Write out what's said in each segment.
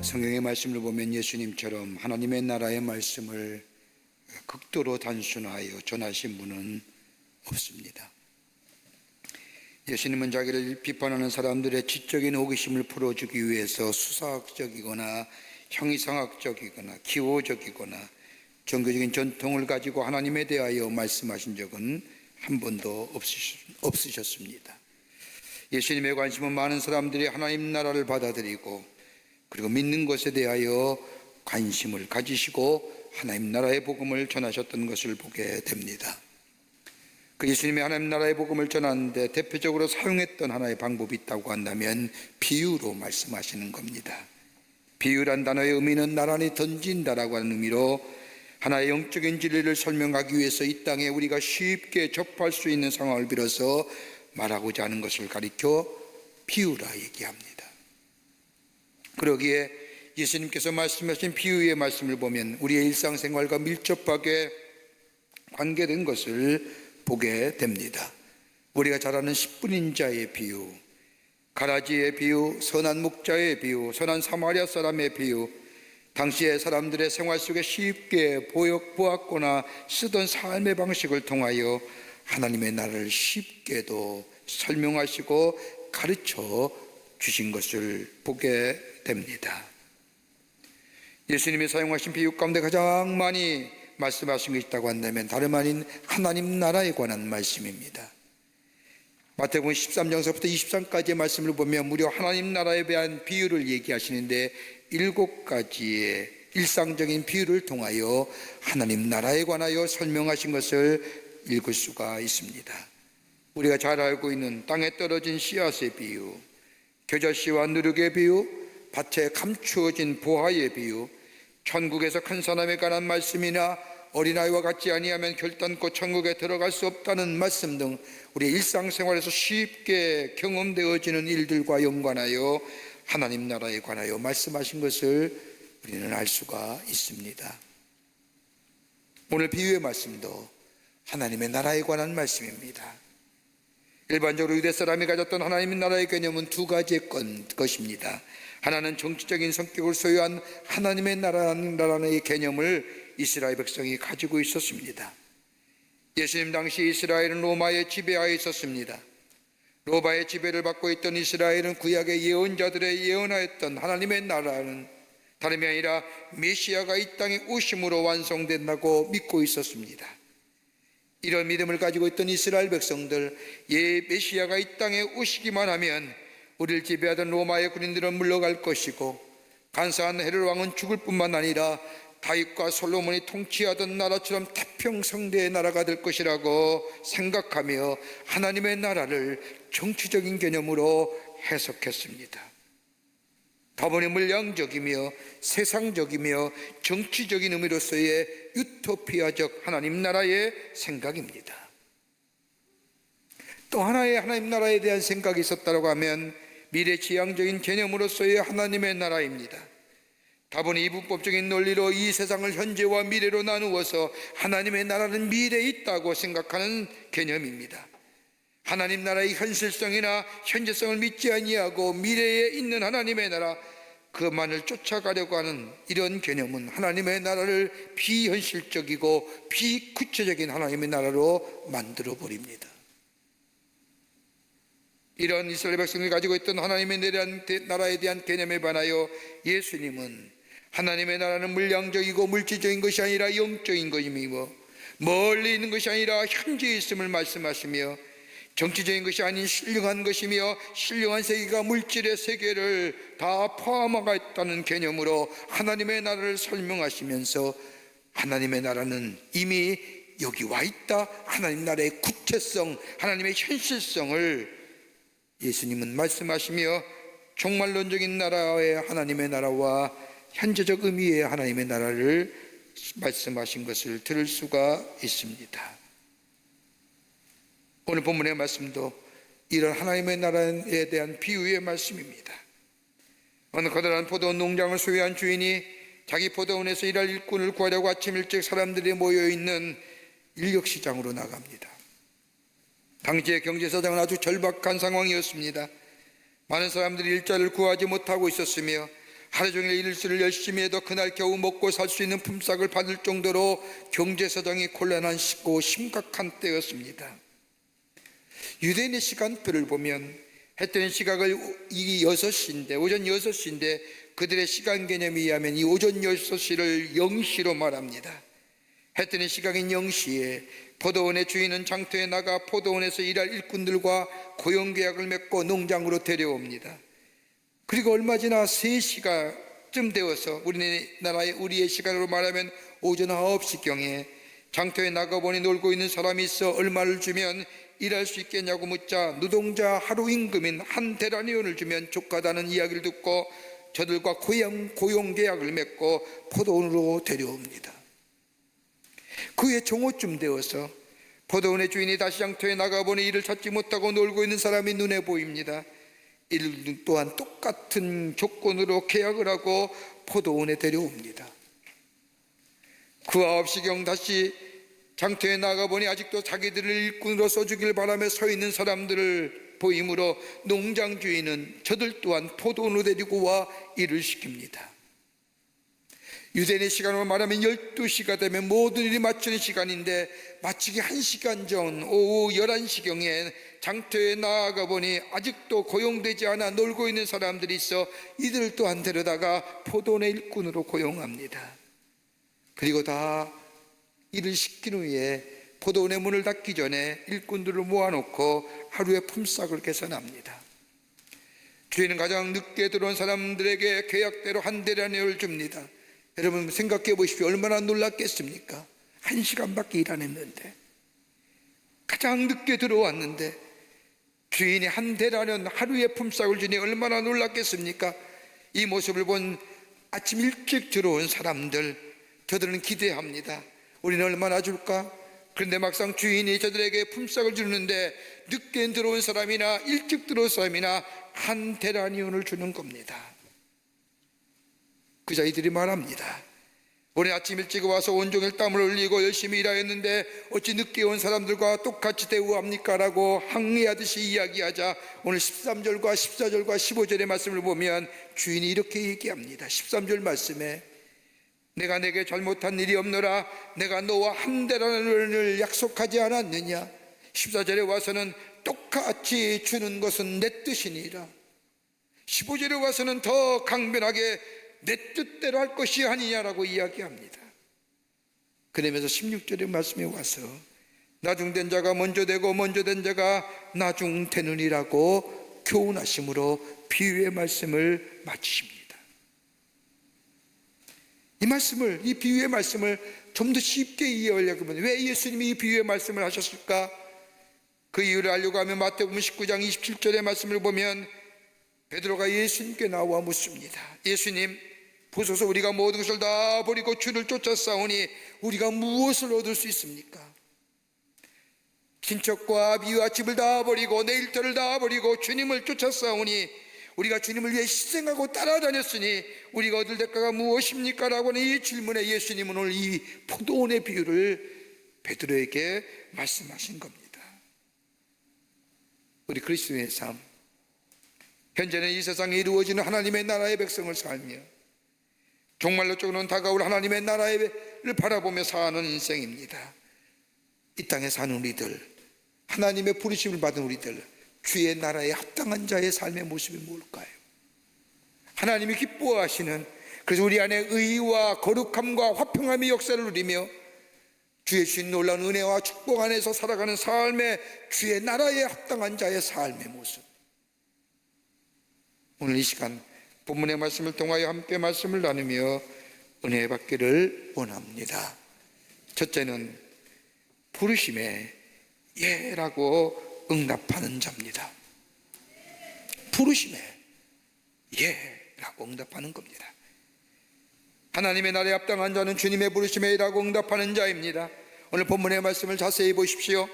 성경의 말씀을 보면 예수님처럼 하나님의 나라의 말씀을 극도로 단순화하여 전하신 분은 없습니다. 예수님은 자기를 비판하는 사람들의 지적인 호기심을 풀어주기 위해서 수사학적이거나 형이상학적이거나 기호적이거나 종교적인 전통을 가지고 하나님에 대하여 말씀하신 적은 한 번도 없으셨습니다. 예수님의 관심은 많은 사람들이 하나님 나라를 받아들이고 그리고 믿는 것에 대하여 관심을 가지시고 하나님 나라의 복음을 전하셨던 것을 보게 됩니다. 그 예수님의 하나님 나라의 복음을 전하는데 대표적으로 사용했던 하나의 방법이 있다고 한다면 비유로 말씀하시는 겁니다. 비유란 단어의 의미는 나란히 던진다라고 하는 의미로 하나의 영적인 진리를 설명하기 위해서 이 땅에 우리가 쉽게 접할 수 있는 상황을 빌어서 말하고자 하는 것을 가리켜 비유라 얘기합니다. 그러기에 예수님께서 말씀하신 비유의 말씀을 보면 우리의 일상생활과 밀접하게 관계된 것을 보게 됩니다. 우리가 잘 아는 10분 인자의 비유, 가라지의 비유, 선한 목자의 비유, 선한 사마리아 사람의 비유, 당시의 사람들의 생활 속에 쉽게 보았거나 쓰던 삶의 방식을 통하여 하나님의 나라를 쉽게도 설명하시고 가르쳐 주신 것을 보게 됩니다. 예수님이 사용하신 비유 가운데 가장 많이 말씀하신 것이 있다고 한다면 다름 아닌 하나님 나라에 관한 말씀입니다. 마태복음 13장서부터 23까지의 말씀을 보면 무려 하나님 나라에 대한 비유를 얘기하시는데 7가지의 일상적인 비유를 통하여 하나님 나라에 관하여 설명하신 것을 읽을 수가 있습니다. 우리가 잘 알고 있는 땅에 떨어진 씨앗의 비유, 겨자씨와 누룩의 비유, 밭에 감추어진 보화의 비유, 천국에서 큰 사람에 관한 말씀이나 어린아이와 같지 아니하면 결단코 천국에 들어갈 수 없다는 말씀 등 우리 일상생활에서 쉽게 경험되어지는 일들과 연관하여 하나님 나라에 관하여 말씀하신 것을 우리는 알 수가 있습니다. 오늘 비유의 말씀도 하나님의 나라에 관한 말씀입니다. 일반적으로 유대 사람이 가졌던 하나님의 나라의 개념은 2가지의 것입니다. 하나는 정치적인 성격을 소유한 하나님의 나라의 개념을 이스라엘 백성이 가지고 있었습니다. 예수님 당시 이스라엘은 로마의 지배하에 있었습니다. 로마의 지배를 받고 있던 이스라엘은 구약의 예언자들의 예언하였던 하나님의 나라는 다름이 아니라 메시아가 이 땅에 오심으로 완성된다고 믿고 있었습니다. 이런 믿음을 가지고 있던 이스라엘 백성들, 메시아가 이 땅에 오시기만 하면 우리를 지배하던 로마의 군인들은 물러갈 것이고 간사한 헤롯 왕은 죽을 뿐만 아니라 다윗과 솔로몬이 통치하던 나라처럼 태평성대의 나라가 될 것이라고 생각하며 하나님의 나라를 정치적인 개념으로 해석했습니다. 다분히 물량적이며 세상적이며 정치적인 의미로서의 유토피아적 하나님 나라의 생각입니다. 또 하나의 하나님 나라에 대한 생각이 있었다고 하면 미래지향적인 개념으로서의 하나님의 나라입니다. 다분히 이분법적인 논리로 이 세상을 현재와 미래로 나누어서 하나님의 나라는 미래에 있다고 생각하는 개념입니다. 하나님 나라의 현실성이나 현재성을 믿지 아니하고 미래에 있는 하나님의 나라 그만을 쫓아가려고 하는 이런 개념은 하나님의 나라를 비현실적이고 비구체적인 하나님의 나라로 만들어 버립니다. 이런 이스라엘 백성이 가지고 있던 하나님의 나라에 대한 개념에 반하여 예수님은 하나님의 나라는 물량적이고 물질적인 것이 아니라 영적인 것이며 멀리 있는 것이 아니라 현재에 있음을 말씀하시며 정치적인 것이 아닌 신령한 것이며 신령한 세계가 물질의 세계를 다 포함하고 있다는 개념으로 하나님의 나라를 설명하시면서 하나님의 나라는 이미 여기 와 있다, 하나님 나라의 구체성, 하나님의 현실성을 예수님은 말씀하시며 종말론적인 나라의 하나님의 나라와 현재적 의미의 하나님의 나라를 말씀하신 것을 들을 수가 있습니다. 오늘 본문의 말씀도 이런 하나님의 나라에 대한 비유의 말씀입니다. 어느 커다란 포도원 농장을 소유한 주인이 자기 포도원에서 일할 일꾼을 구하려고 아침 일찍 사람들이 모여있는 인력시장으로 나갑니다. 당시의 경제사정은 아주 절박한 상황이었습니다. 많은 사람들이 일자리를 구하지 못하고 있었으며 하루 종일 일수를 열심히 해도 그날 겨우 먹고 살 수 있는 품삯을 받을 정도로 경제 사정이 곤란하시고 심각한 때였습니다. 유대인의 시간표를 보면 해 뜨는 시각을 이 6시인데, 오전 6시인데 그들의 시간 개념에 의하면 이 오전 6시를 0시로 말합니다. 해 뜨는 시각인 0시에 포도원의 주인은 장터에 나가 포도원에서 일할 일꾼들과 고용계약을 맺고 농장으로 데려옵니다. 그리고 얼마 지나 3시가쯤 되어서 우리의 시간으로 말하면 오전 9시경에 장터에 나가보니 놀고 있는 사람이 있어 얼마를 주면 일할 수 있겠냐고 묻자 노동자 하루 임금인 한 데나리온을 주면 족하다는 이야기를 듣고 저들과 고용계약을 맺고 포도원으로 데려옵니다. 그 후에 정오쯤 되어서 포도원의 주인이 다시 장터에 나가보니 일을 찾지 못하고 놀고 있는 사람이 눈에 보입니다. 이들 또한 똑같은 조건으로 계약을 하고 포도원에 데려옵니다. 그 9시경 다시 장터에 나가보니 아직도 자기들을 일꾼으로 써주길 바라며 서 있는 사람들을 보이므로 농장 주인은 저들 또한 포도원으로 데리고 와 일을 시킵니다. 유대인의 시간으로 말하면 12시가 되면 모든 일이 마치는 시간인데 마치기 1시간 전 오후 11시경에 장터에 나아가 보니 아직도 고용되지 않아 놀고 있는 사람들이 있어 이들을 또한 데려다가 포도원의 일꾼으로 고용합니다. 그리고 다 일을 시킨 후에 포도원의 문을 닫기 전에 일꾼들을 모아놓고 하루의 품삯을 계산합니다. 주인은 가장 늦게 들어온 사람들에게 계약대로 한 데나리온을 줍니다. 여러분 생각해 보십시오. 얼마나 놀랐겠습니까? 1시간밖에 일 안 했는데, 가장 늦게 들어왔는데 주인이 한 데나리온 하루의 품삯을 주니 얼마나 놀랐겠습니까? 이 모습을 본 아침 일찍 들어온 사람들, 저들은 기대합니다. 우리는 얼마나 줄까? 그런데 막상 주인이 저들에게 품삯을 주는데 늦게 들어온 사람이나 일찍 들어온 사람이나 한 데나리온을 주는 겁니다. 그자 이들이 말합니다. 오늘 아침 일찍 와서 온종일 땀을 흘리고 열심히 일하였는데 어찌 늦게 온 사람들과 똑같이 대우합니까? 라고 항의하듯이 이야기하자 오늘 13절과 14절과 15절의 말씀을 보면 주인이 이렇게 얘기합니다. 13절 말씀에 내가 내게 잘못한 일이 없노라. 내가 너와 한 데나리온을 약속하지 않았느냐. 14절에 와서는 똑같이 주는 것은 내 뜻이니라. 15절에 와서는 더 강변하게 내 뜻대로 할 것이 아니냐라고 이야기합니다. 그러면서 16절의 말씀에 와서 나중된 자가 먼저 되고 먼저 된 자가 나중되느니라고 교훈하심으로 비유의 말씀을 마치십니다. 이 비유의 말씀을 좀 더 쉽게 이해하려고 하면 왜 예수님이 이 비유의 말씀을 하셨을까? 그 이유를 알려고 하면 마태복음 19장 27절의 말씀을 보면 베드로가 예수님께 나와 묻습니다. 예수님, 보소서 우리가 모든 것을 다 버리고 주를 쫓아싸우니 우리가 무엇을 얻을 수 있습니까? 친척과 비와 집을 다 버리고 내 일터를 다 버리고 주님을 쫓아싸우니 우리가 주님을 위해 희생하고 따라다녔으니 우리가 얻을 대가가 무엇입니까? 라고 하는 이 질문에 예수님은 오늘 이 포도원의 비유를 베드로에게 말씀하신 겁니다. 우리 그리스도인의 삶, 현재는 이 세상에 이루어지는 하나님의 나라의 백성을 살며 종말로 쪽으로는 다가올 하나님의 나라를 바라보며 사는 인생입니다. 이 땅에 사는 우리들, 하나님의 부르심을 받은 우리들, 주의 나라에 합당한 자의 삶의 모습이 뭘까요? 하나님이 기뻐하시는, 그래서 우리 안에 의와 거룩함과 화평함의 역사를 누리며 주의 주신 놀라운 은혜와 축복 안에서 살아가는 삶의 주의 나라에 합당한 자의 삶의 모습. 오늘 이 시간 본문의 말씀을 통하여 함께 말씀을 나누며 은혜 받기를 원합니다. 첫째는 부르심에 예라고 응답하는 자입니다. 부르심에 예라고 응답하는 겁니다. 하나님의 나라에 합당한 자는 주님의 부르심에 예라고 응답하는 자입니다. 오늘 본문의 말씀을 자세히 보십시오.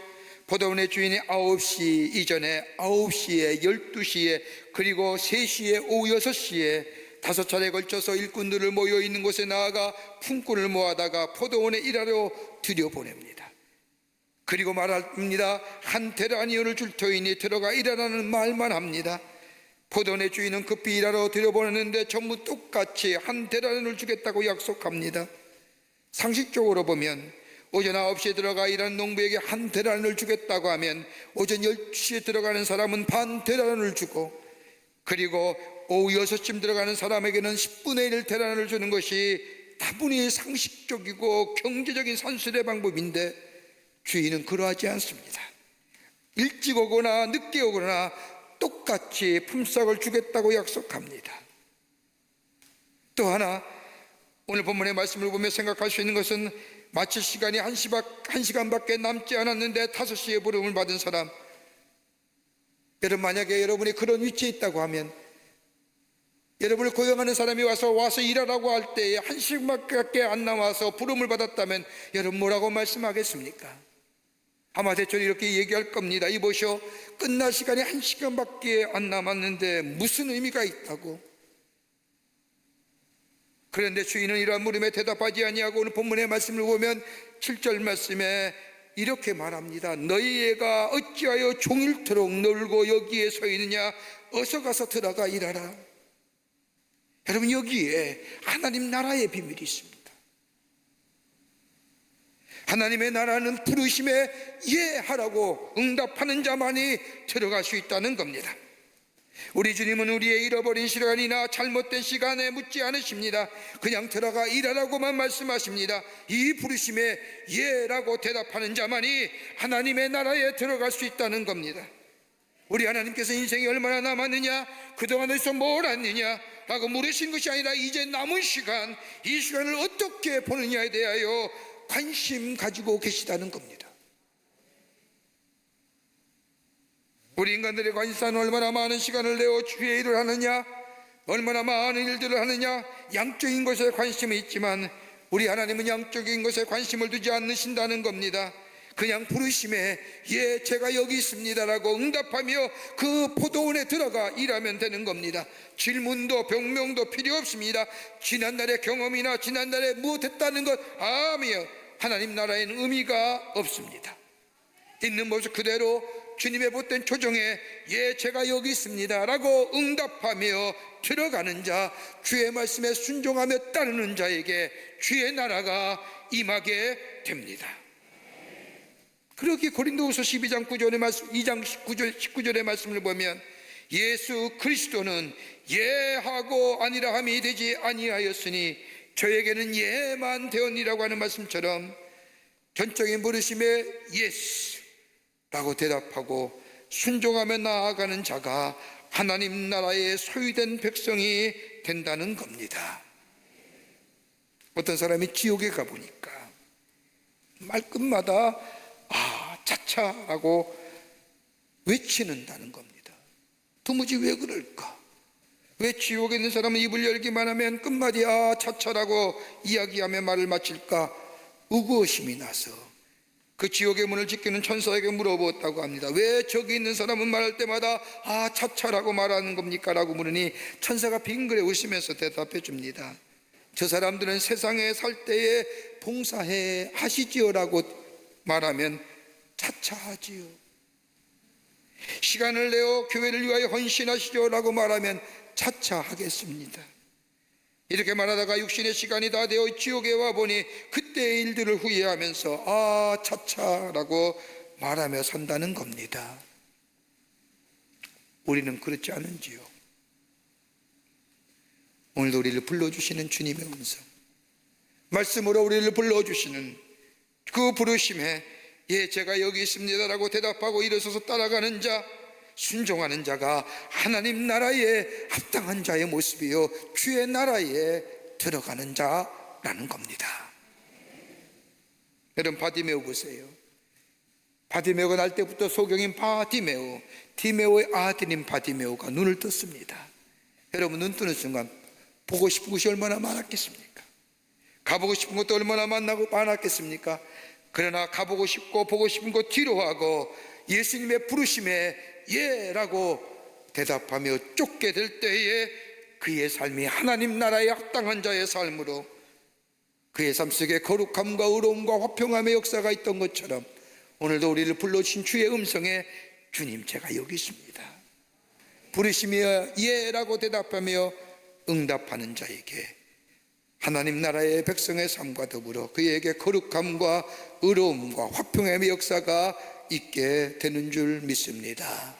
포도원의 주인이 9시 이전에 9시에 12시에 그리고 3시에 오후 6시에 5차례에 걸쳐서 일꾼들을 모여있는 곳에 나아가 품꾼을 모아다가 포도원에 일하러 들여보냅니다. 그리고 말합니다. 한 데나리온을 줄 터이니 들어가 일하라는 말만 합니다. 포도원의 주인은 급히 일하러 들여보냈는데 전부 똑같이 한 데나리온을 주겠다고 약속합니다. 상식적으로 보면 오전 9시에 들어가 일하는 농부에게 한 데나리온을 주겠다고 하면 오전 10시에 들어가는 사람은 반 데나리온을 주고, 그리고 오후 6시쯤 들어가는 사람에게는 10분의 1 데나리온을 주는 것이 다분히 상식적이고 경제적인 산술의 방법인데, 주인은 그러하지 않습니다. 일찍 오거나 늦게 오거나 똑같이 품삯을 주겠다고 약속합니다. 또 하나, 오늘 본문의 말씀을 보며 생각할 수 있는 것은 마칠 시간이 1시간밖에 남지 않았는데 5시에 부름을 받은 사람, 여러분, 만약에 여러분이 그런 위치에 있다고 하면, 여러분을 고용하는 사람이 와서 일하라고 할 때에 1시간밖에 안 남아서 부름을 받았다면 여러분 뭐라고 말씀하겠습니까? 아마 대충 이렇게 얘기할 겁니다. 이보시오, 끝날 시간이 1시간밖에 안 남았는데 무슨 의미가 있다고? 그런데 주인은 이러한 물음에 대답하지 아니하고 오늘 본문의 말씀을 보면 7절 말씀에 이렇게 말합니다. 너희 애가 어찌하여 종일토록 놀고 여기에 서 있느냐? 어서 가서 들어가 일하라. 여러분, 여기에 하나님 나라의 비밀이 있습니다. 하나님의 나라는 부르심에 예하라고 응답하는 자만이 들어갈 수 있다는 겁니다. 우리 주님은 우리의 잃어버린 시간이나 잘못된 시간에 묻지 않으십니다. 그냥 들어가 일하라고만 말씀하십니다. 이 부르심에 예라고 대답하는 자만이 하나님의 나라에 들어갈 수 있다는 겁니다. 우리 하나님께서 인생이 얼마나 남았느냐, 그동안 어디서 뭘 했느냐 라고 물으신 것이 아니라 이제 남은 시간, 이 시간을 어떻게 보느냐에 대하여 관심 가지고 계시다는 겁니다. 우리 인간들의 관심사는 얼마나 많은 시간을 내어 주의 일을 하느냐, 얼마나 많은 일들을 하느냐, 양적인 것에 관심이 있지만 우리 하나님은 양적인 것에 관심을 두지 않으신다는 겁니다. 그냥 부르심에 예, 제가 여기 있습니다라고 응답하며 그 포도원에 들어가 일하면 되는 겁니다. 질문도 병명도 필요 없습니다. 지난날의 경험이나 지난날에 무엇했다는 것 아며 하나님 나라에는 의미가 없습니다. 있는 모습 그대로 주님의 못된 초정에 예, 제가 여기 있습니다 라고 응답하며 들어가는 자, 주의 말씀에 순종하며 따르는 자에게 주의 나라가 임하게 됩니다. 그렇게 고린도후서 12장 9절의 말씀, 2장 19절의 말씀을 보면 예수 그리스도는 예하고 아니라 함이 되지 아니하였으니 저에게는 예만 되었니라고 하는 말씀처럼 전적인 부르심에 예스라고 대답하고 순종하며 나아가는 자가 하나님 나라의 소유된 백성이 된다는 겁니다. 어떤 사람이 지옥에 가보니까 말끝마다 차차라고 외치는다는 겁니다. 도무지 왜 그럴까? 왜 지옥에 있는 사람은 입을 열기만 하면 끝마디 차차라고 이야기하며 말을 마칠까? 의구심이 나서 그 지옥의 문을 지키는 천사에게 물어보았다고 합니다. 왜 저기 있는 사람은 말할 때마다 차차라고 말하는 겁니까? 라고 물으니 천사가 빙그레 웃으면서 대답해 줍니다. 저 사람들은 세상에 살 때에 봉사해 하시지요라고 말하면 차차하지요. 시간을 내어 교회를 위하여 헌신하시죠라고 말하면 차차하겠습니다. 이렇게 말하다가 육신의 시간이 다 되어 지옥에 와보니 그때의 일들을 후회하면서 차차라고 말하며 산다는 겁니다. 우리는 그렇지 않은지요? 오늘도 우리를 불러주시는 주님의 음성, 말씀으로 우리를 불러주시는 그 부르심에 예, 제가 여기 있습니다라고 대답하고 일어서서 따라가는 자, 순종하는 자가 하나님 나라에 합당한 자의 모습이요, 주의 나라에 들어가는 자라는 겁니다. 여러분, 바디메오 보세요. 바디메오가 날 때부터 소경인 바디메오, 디메오의 아들인 바디메오가 눈을 떴습니다. 여러분, 눈 뜨는 순간 보고 싶은 것이 얼마나 많았겠습니까? 가보고 싶은 것도 얼마나 많았겠습니까? 그러나 가보고 싶고 보고 싶은 것 뒤로 하고 예수님의 부르심에 예라고 대답하며 쫓게 될 때에 그의 삶이 하나님 나라에 합당한 자의 삶으로 그의 삶 속에 거룩함과 의로움과 화평함의 역사가 있던 것처럼 오늘도 우리를 불러주신 주의 음성에 주님, 제가 여기 있습니다. 부르시며 예라고 대답하며 응답하는 자에게 하나님 나라의 백성의 삶과 더불어 그에게 거룩함과 의로움과 화평의 역사가 있게 되는 줄 믿습니다.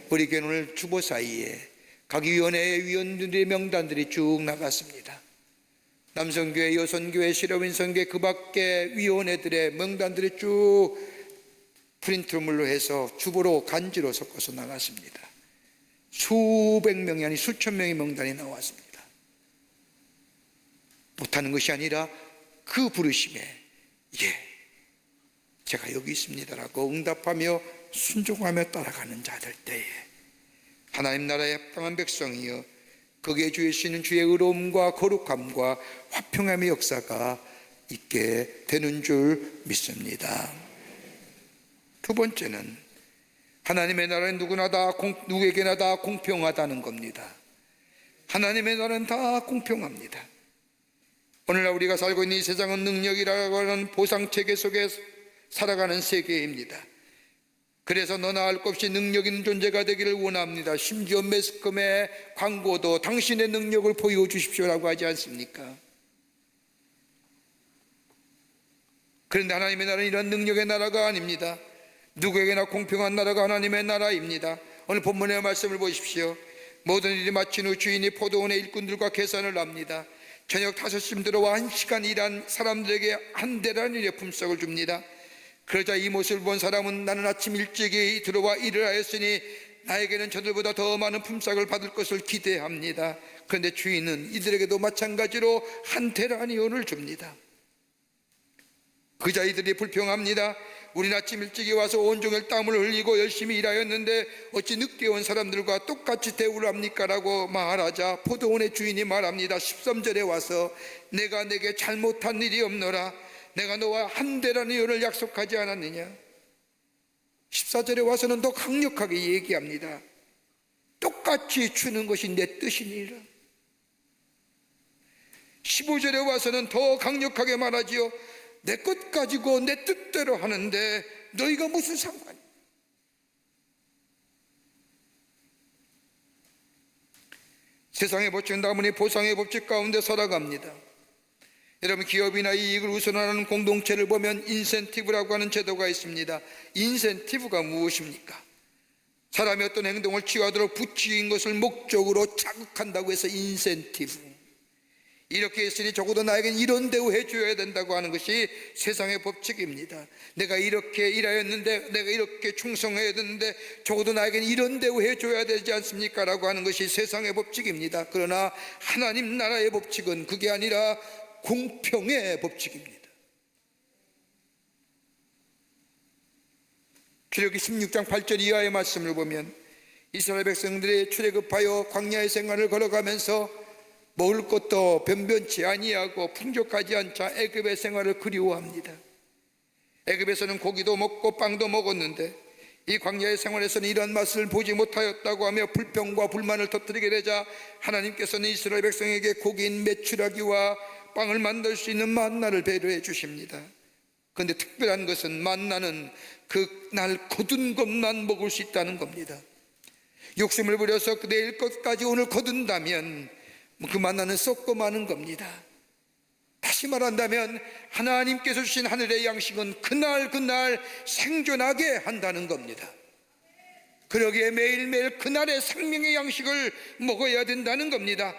우리 교회 오늘 주보 사이에 각 위원회의 위원들의 명단들이 쭉 나갔습니다. 남성교회, 여성교회, 실업인성교회 그 밖에 위원회들의 명단들이 쭉 프린트물로 해서 주보로 간지로 섞어서 나갔습니다. 수백 명이 아니 수천 명의 명단이 나왔습니다. 못하는 것이 아니라 그 부르심에 예, 제가 여기 있습니다라고 응답하며 순종하며 따라가는 자들 때에 하나님 나라의 합당한 백성이여 거기에 주시는 주의 의로움과 거룩함과 화평함의 역사가 있게 되는 줄 믿습니다. 두 번째는 하나님의 나라는 누구에게나 다 공평하다는 겁니다. 하나님의 나라는 다 공평합니다. 오늘날 우리가 살고 있는 이 세상은 능력이라고 하는 보상체계 속에 살아가는 세계입니다. 그래서 너나 할 것 없이 능력 있는 존재가 되기를 원합니다. 심지어 매스컴의 광고도 당신의 능력을 보여주십시오라고 하지 않습니까? 그런데 하나님의 나라는 이런 능력의 나라가 아닙니다. 누구에게나 공평한 나라가 하나님의 나라입니다. 오늘 본문의 말씀을 보십시오. 모든 일이 마친 후 주인이 포도원의 일꾼들과 계산을 합니다. 저녁 5시쯤 들어와 1시간 일한 사람들에게 한 데나리의 품삯을 줍니다. 그러자 이 모습을 본 사람은 나는 아침 일찍이 들어와 일을 하였으니 나에게는 저들보다 더 많은 품삯을 받을 것을 기대합니다. 그런데 주인은 이들에게도 마찬가지로 한 데나리온을 줍니다. 그자 이들이 불평합니다. 우린 아침 일찍이 와서 온종일 땀을 흘리고 열심히 일하였는데 어찌 늦게 온 사람들과 똑같이 대우를 합니까? 라고 말하자 포도원의 주인이 말합니다. 13절에 와서 내가 내게 잘못한 일이 없노라. 내가 너와 한 데나리온을 약속하지 않았느냐? 14절에 와서는 더 강력하게 얘기합니다. 똑같이 주는 것이 내 뜻이니라. 15절에 와서는 더 강력하게 말하지요. 내 것 가지고 내 뜻대로 하는데 너희가 무슨 상관이야? 세상의 법칙은 다분히 보상의 법칙 가운데 살아갑니다. 여러분, 기업이나 이익을 우선하는 공동체를 보면 인센티브라고 하는 제도가 있습니다. 인센티브가 무엇입니까? 사람이 어떤 행동을 취하도록 부추긴 것을 목적으로 자극한다고 해서 인센티브. 이렇게 했으니 적어도 나에겐 이런 대우 해줘야 된다고 하는 것이 세상의 법칙입니다. 내가 이렇게 일하였는데, 내가 이렇게 충성해야 되는데 적어도 나에겐 이런 대우 해줘야 되지 않습니까? 라고 하는 것이 세상의 법칙입니다. 그러나 하나님 나라의 법칙은 그게 아니라 공평의 법칙입니다. 출애굽기 16장 8절 이하의 말씀을 보면 이스라엘 백성들이 출애굽하여 광야의 생활을 걸어가면서 먹을 것도 변변치 아니하고 풍족하지 않자 애굽의 생활을 그리워합니다. 애굽에서는 고기도 먹고 빵도 먹었는데 이 광야의 생활에서는 이런 맛을 보지 못하였다고 하며 불평과 불만을 터뜨리게 되자 하나님께서는 이스라엘 백성에게 고기인 메추라기와 빵을 만들 수 있는 만나를 배려해 주십니다. 그런데 특별한 것은 만나는 그날 거둔 것만 먹을 수 있다는 겁니다. 욕심을 부려서 내일 것까지 오늘 거둔다면 그 만나는 썩고 마는 겁니다. 다시 말한다면 하나님께서 주신 하늘의 양식은 그날 생존하게 한다는 겁니다. 그러기에 매일매일 그날의 생명의 양식을 먹어야 된다는 겁니다.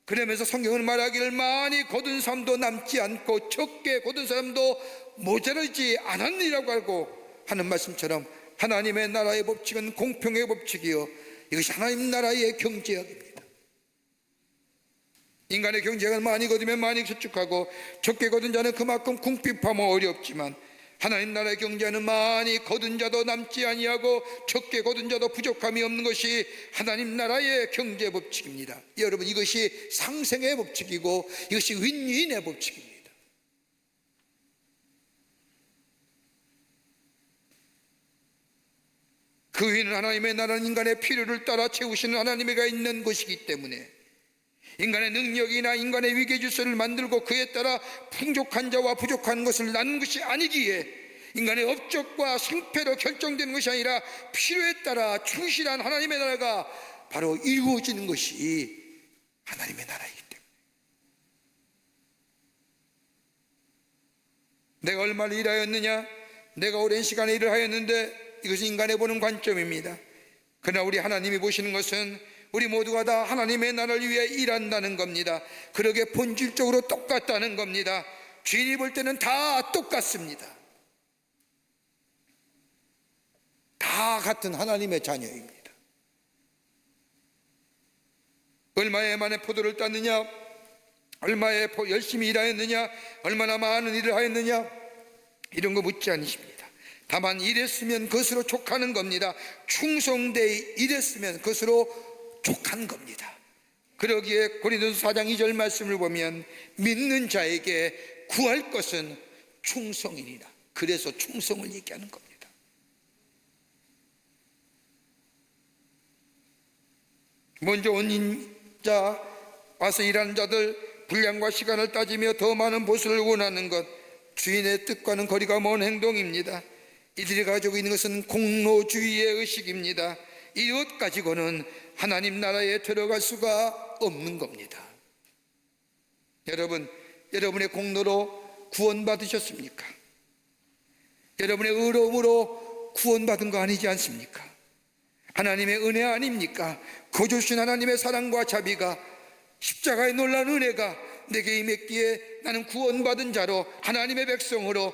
그러면서 성경은 말하기를 많이 거둔 사람도 남지 않고 적게 거둔 사람도 모자라지 않았느니라고 하고 하는 말씀처럼 하나님의 나라의 법칙은 공평의 법칙이요 이것이 하나님 나라의 경제학입니다. 인간의 경제학은 많이 거두면 많이 저축하고 적게 거둔 자는 그만큼 궁핍하면 어렵지만 하나님 나라의 경제는 많이 거둔 자도 남지 아니하고 적게 거둔 자도 부족함이 없는 것이 하나님 나라의 경제 법칙입니다. 여러분, 이것이 상생의 법칙이고 이것이 윈윈의 법칙입니다. 그 위는 하나님의 나라는 인간의 필요를 따라 채우시는 하나님의가 있는 것이기 때문에 인간의 능력이나 인간의 위계 질서를 만들고 그에 따라 풍족한 자와 부족한 것을 나눈 것이 아니기에 인간의 업적과 승패로 결정되는 것이 아니라 필요에 따라 충실한 하나님의 나라가 바로 이루어지는 것이 하나님의 나라이기 때문에, 내가 얼마나 일하였느냐, 내가 오랜 시간에 일을 하였는데, 이것은 인간의 보는 관점입니다. 그러나 우리 하나님이 보시는 것은 우리 모두가 다 하나님의 나라를 위해 일한다는 겁니다. 그러게 본질적으로 똑같다는 겁니다. 주인이 볼 때는 다 똑같습니다. 다 같은 하나님의 자녀입니다. 얼마에 만에 포도를 땄느냐, 얼마에 열심히 일하였느냐, 얼마나 많은 일을 하였느냐, 이런 거 묻지 않으십니다. 다만 일했으면 그것으로 족하는 겁니다. 충성되이 일했으면 그것으로 족한 겁니다. 그러기에 고린도서 4장 2절 말씀을 보면 믿는 자에게 구할 것은 충성이니라. 그래서 충성을 얘기하는 겁니다. 먼저 온 자, 와서 일하는 자들, 분량과 시간을 따지며 더 많은 보수를 원하는 것, 주인의 뜻과는 거리가 먼 행동입니다. 이들이 가지고 있는 것은 공로주의의 의식입니다. 이것 가지고는 하나님 나라에 들어갈 수가 없는 겁니다. 여러분, 여러분의 공로로 구원받으셨습니까? 여러분의 의로움으로 구원받은 거 아니지 않습니까? 하나님의 은혜 아닙니까? 거저주신 하나님의 사랑과 자비가, 십자가의 놀라운 은혜가 내게 임했기에 나는 구원받은 자로, 하나님의 백성으로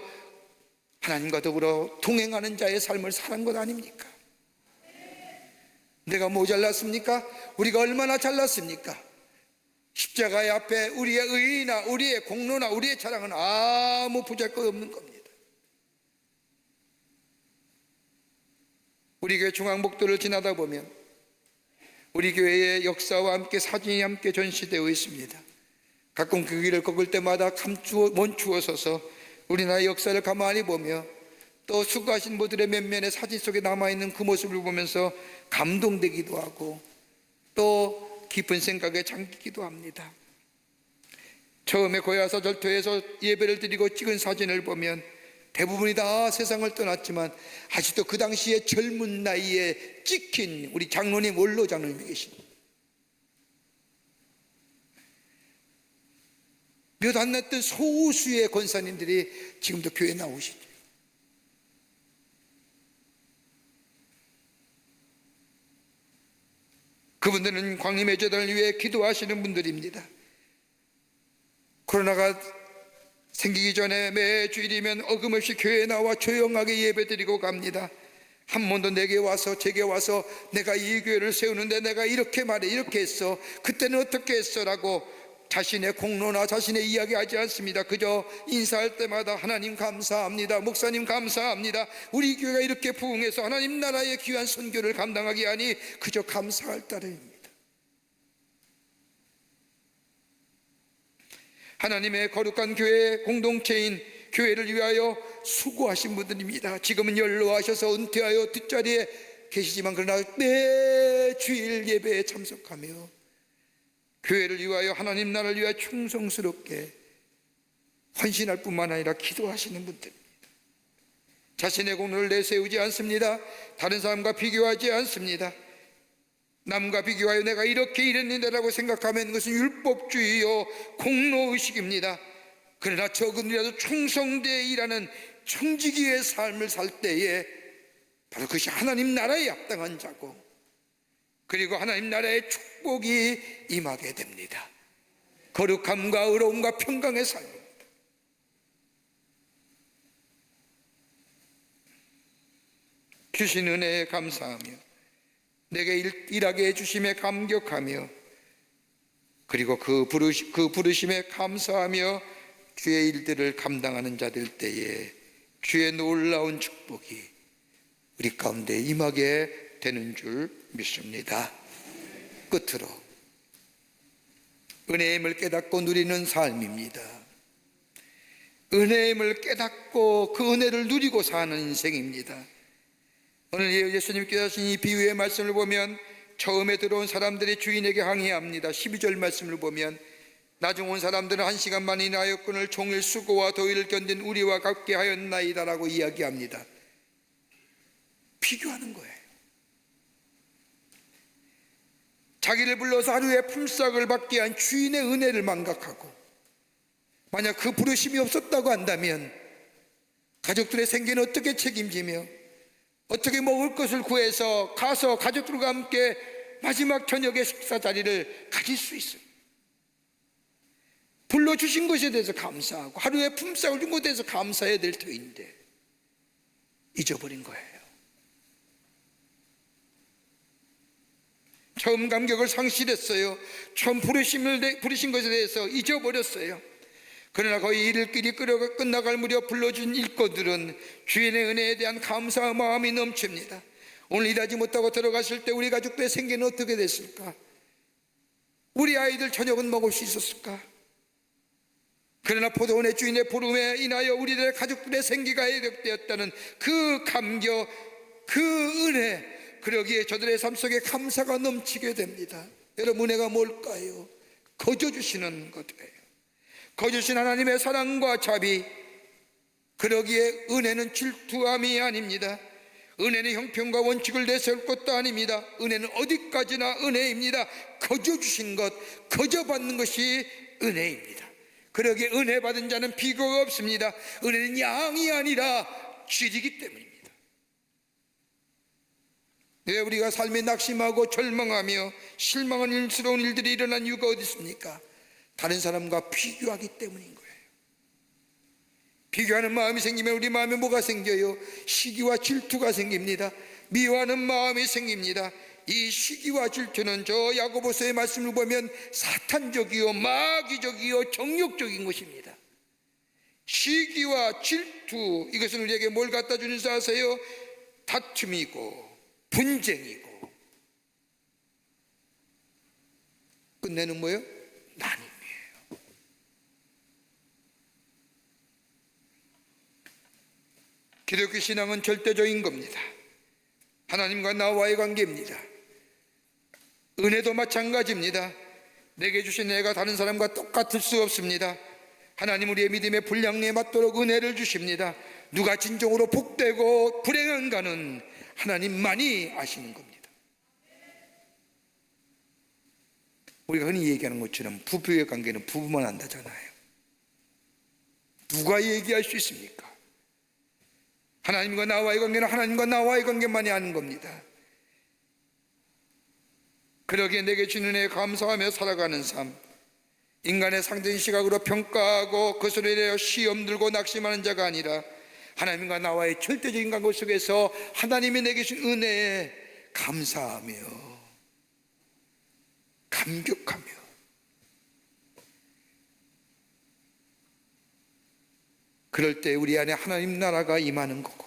하나님과 더불어 동행하는 자의 삶을 사는 것 아닙니까? 내가 모자랐습니까? 우리가 얼마나 잘났습니까? 십자가의 앞에 우리의 의의나 우리의 공로나 우리의 자랑은 아무 보잘것없는 겁니다. 우리 교회 중앙복도를 지나다 보면 우리 교회의 역사와 함께 사진이 함께 전시되어 있습니다. 가끔 그 길을 걷을 때마다 멈추어 서서 우리나라의 역사를 가만히 보며 또 수고하신 분들의 면면에 사진 속에 남아있는 그 모습을 보면서 감동되기도 하고 또 깊은 생각에 잠기기도 합니다. 처음에 고야사 절터에서 예배를 드리고 찍은 사진을 보면 대부분이 다 세상을 떠났지만 아직도 그 당시에 젊은 나이에 찍힌 우리 장로님, 원로 장로님이 계십니다. 몇 안 났던 소수의 권사님들이 지금도 교회에 나오시죠. 그분들은 광림의 재단을 위해 기도하시는 분들입니다. 코로나가 생기기 전에 매 주일이면 어김없이 교회에 나와 조용하게 예배드리고 갑니다. 한 번도 내게 와서 제게 와서 내가 이 교회를 세우는데 내가 이렇게 말해, 이렇게 했어, 그때는 어떻게 했어 라고 자신의 공로나 자신의 이야기 하지 않습니다. 그저 인사할 때마다 하나님 감사합니다, 목사님 감사합니다, 우리 교회가 이렇게 부흥해서 하나님 나라의 귀한 선교를 감당하게 하니 그저 감사할 따름입니다. 하나님의 거룩한 교회 공동체인 교회를 위하여 수고하신 분들입니다. 지금은 연로하셔서 은퇴하여 뒷자리에 계시지만 그러나 매 주일 예배에 참석하며 교회를 위하여 하나님 나라를 위하여 충성스럽게 헌신할 뿐만 아니라 기도하시는 분들입니다. 자신의 공로를 내세우지 않습니다. 다른 사람과 비교하지 않습니다. 남과 비교하여 내가 이렇게 일했는데라고 생각하면 그것은 율법주의요 공로의식입니다. 그러나 조금이라도 충성되어 일하는 청지기의 삶을 살 때에 바로 그것이 하나님 나라에 합당한 자고, 그리고 하나님 나라의 축복이 임하게 됩니다. 거룩함과 의로움과 평강의 삶입니다. 주신 은혜에 감사하며 내게 일하게 해주심에 감격하며 그리고 그 부르심에 감사하며 주의 일들을 감당하는 자들 때에 주의 놀라운 축복이 우리 가운데 임하게 되는 줄 믿습니다. 끝으로 은혜의 힘을 깨닫고 누리는 삶입니다. 은혜의 힘을 깨닫고 그 은혜를 누리고 사는 인생입니다. 오늘 예수님께서 하신 이 비유의 말씀을 보면 처음에 들어온 사람들이 주인에게 항의합니다. 12절 말씀을 보면 나중 온 사람들은 1시간 만에 인하였거늘 종일 수고와 더위를 견딘 우리와 같게 하였나이다라고 이야기합니다. 비교하는 거예요. 자기를 불러서 하루에 품삯을 받게 한 주인의 은혜를 망각하고, 만약 그 부르심이 없었다고 한다면 가족들의 생계는 어떻게 책임지며 어떻게 먹을 것을 구해서 가서 가족들과 함께 마지막 저녁의 식사 자리를 가질 수 있어요. 불러주신 것에 대해서 감사하고 하루에 품삯을 준 것에 대해서 감사해야 될 터인데 잊어버린 거예요. 처음 감격을 상실했어요. 처음 부르신 것에 대해서 잊어버렸어요. 그러나 거의 일일끼리 끝나갈 무렵 불러준 일꾼들은 주인의 은혜에 대한 감사의 마음이 넘칩니다. 오늘 일하지 못하고 들어갔을 때 우리 가족들의 생계는 어떻게 됐을까? 우리 아이들 저녁은 먹을 수 있었을까? 그러나 포도원의 주인의 부름에 인하여 우리들의 가족들의 생계가 회복되었다는 그 감격, 그 은혜, 그러기에 저들의 삶 속에 감사가 넘치게 됩니다. 여러분, 은혜가 뭘까요? 거저 주시는 것이에요. 거저 주신 하나님의 사랑과 자비. 그러기에 은혜는 질투함이 아닙니다. 은혜는 형평과 원칙을 내세울 것도 아닙니다. 은혜는 어디까지나 은혜입니다. 거저 주신 것, 거저 받는 것이 은혜입니다. 그러기에 은혜 받은 자는 비교가 없습니다. 은혜는 양이 아니라 질이기 때문입니다. 왜 우리가 삶에 낙심하고 절망하며 실망한 일스러운 일들이 일어난 이유가 어디 있습니까? 다른 사람과 비교하기 때문인 거예요. 비교하는 마음이 생기면 우리 마음에 뭐가 생겨요? 시기와 질투가 생깁니다. 미워하는 마음이 생깁니다. 이 시기와 질투는 저 야고보서의 말씀을 보면 사탄적이요 마귀적이요 정욕적인 것입니다. 시기와 질투, 이것은 우리에게 뭘 갖다 주는 줄 아세요? 다툼이고 분쟁이고, 끝내는 뭐예요? 나눔이에요. 기독교 신앙은 절대적인 겁니다. 하나님과 나와의 관계입니다. 은혜도 마찬가지입니다. 내게 주신 은혜가 다른 사람과 똑같을 수 없습니다. 하나님 우리의 믿음의 분량에 맞도록 은혜를 주십니다. 누가 진정으로 복되고 불행한가는 하나님만이 아시는 겁니다. 우리가 흔히 얘기하는 것처럼 부부의 관계는 부부만 안다잖아요. 누가 얘기할 수 있습니까? 하나님과 나와의 관계는 하나님과 나와의 관계만이 아는 겁니다. 그러기에 내게 주는 은혜에 감사하며 살아가는 삶, 인간의 상대적인 시각으로 평가하고 그것으로 인하여 시험 들고 낙심하는 자가 아니라 하나님과 나와의 절대적인 관계 속에서 하나님이 내게 주신 은혜에 감사하며 감격하며, 그럴 때 우리 안에 하나님 나라가 임하는 거고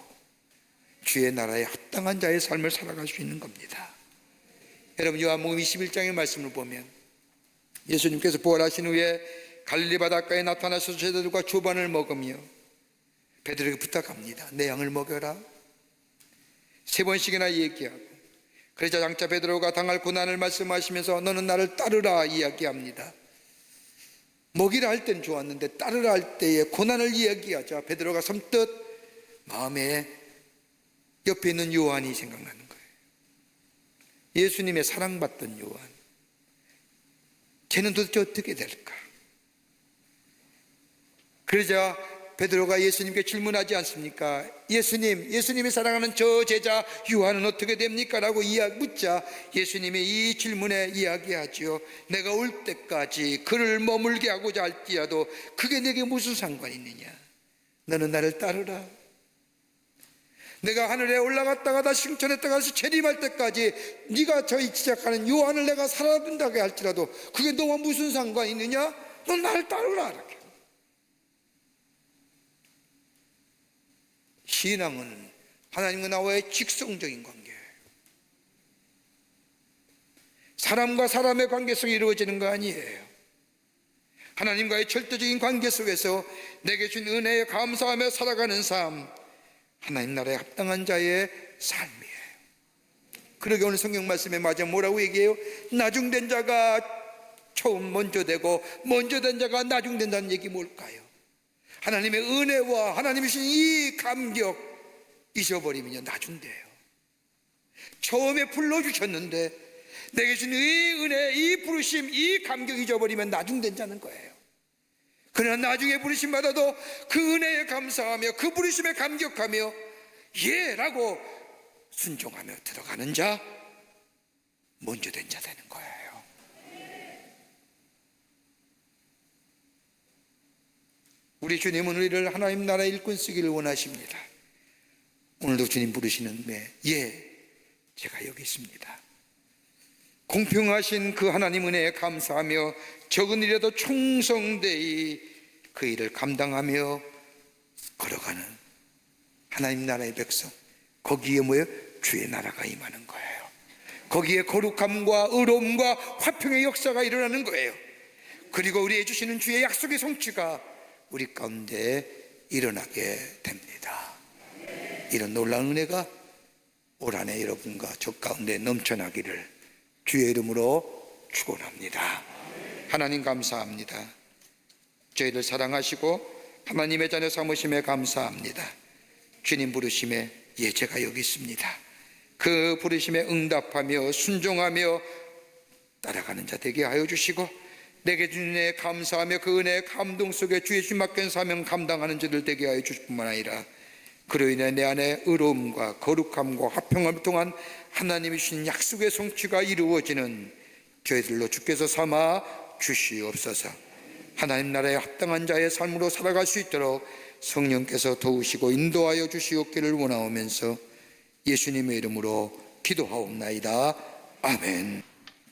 주의 나라에 합당한 자의 삶을 살아갈 수 있는 겁니다. 여러분, 요한복음 21장의 말씀을 보면 예수님께서 부활하신 후에 갈릴리 바닷가에 나타나서 제자들과 조반을 먹으며 베드로에게 부탁합니다. 내 양을 먹여라. 3번씩이나 얘기하고, 그러자 장차 베드로가 당할 고난을 말씀하시면서 너는 나를 따르라 이야기합니다. 먹이라 할 때는 좋았는데 따르라 할 때에 고난을 이야기하자 베드로가 섬뜩 마음에 옆에 있는 요한이 생각나는 거예요. 예수님의 사랑받던 요한. 쟤는 도대체 어떻게 될까? 그러자 베드로가 예수님께 질문하지 않습니까? 예수님이 사랑하는 저 제자 요한은 어떻게 됩니까? 라고 묻자 예수님이 이 질문에 이야기하죠. 내가 올 때까지 그를 머물게 하고자 할지라도 그게 내게 무슨 상관이 있느냐? 너는 나를 따르라. 내가 하늘에 올라갔다가 다시 승천했다가 다시 재림할 때까지 네가 저희 지적하는 요한을 내가 살아둔다고 할지라도 그게 너와 무슨 상관이 있느냐? 넌 나를 따르라. 이렇게. 신앙은 하나님과 나와의 직성적인 관계예요. 사람과 사람의 관계 속에 이루어지는 거 아니에요. 하나님과의 절대적인 관계 속에서 내게 준 은혜에 감사하며 살아가는 삶, 하나님 나라에 합당한 자의 삶이에요. 그러게 오늘 성경 말씀에 맞아 뭐라고 얘기해요? 나중된 자가 처음 먼저 되고 먼저 된 자가 나중 된다는 얘기 뭘까요? 하나님의 은혜와 하나님이 주신 이 감격 잊어버리면요 나중 돼요. 처음에 불러주셨는데 내게 주신 이 은혜, 이 부르심, 이 감격 잊어버리면 나중 된다는 거예요. 그러나 나중에 부르심 받아도 그 은혜에 감사하며 그 부르심에 감격하며 예 라고 순종하며 들어가는 자, 먼저 된 자 되는 거예요. 우리 주님은 우리를 하나님 나라의 일꾼 쓰기를 원하십니다. 오늘도 주님 부르시는 예, 제가 여기 있습니다. 공평하신 그 하나님 은혜에 감사하며 적은 일에도 충성되이 그 일을 감당하며 걸어가는 하나님 나라의 백성, 거기에 주의 나라가 임하는 거예요. 거기에 거룩함과 의로움과 화평의 역사가 일어나는 거예요. 그리고 우리에게 주시는 주의 약속의 성취가 우리 가운데 일어나게 됩니다. 이런 놀라운 은혜가 올 한 해 여러분과 저 가운데 넘쳐나기를 주의 이름으로 축원합니다. 하나님 감사합니다. 저희를 사랑하시고 하나님의 자녀 삼으심에 감사합니다. 주님 부르심에 예 제가 여기 있습니다. 그 부르심에 응답하며 순종하며 따라가는 자 되게 하여 주시고 내게 주신 은혜에 감사하며 그 은혜의 감동 속에 주의 주 맡긴 사명 감당하는 자들 되게 하여 주실 뿐만 아니라 그로 인해 내 안에 의로움과 거룩함과 화평함을 통한 하나님이 주신 약속의 성취가 이루어지는 저희들로 주께서 삼아 주시옵소서. 하나님 나라에 합당한 자의 삶으로 살아갈 수 있도록 성령께서 도우시고 인도하여 주시옵기를 원하오면서 예수님의 이름으로 기도하옵나이다. 아멘.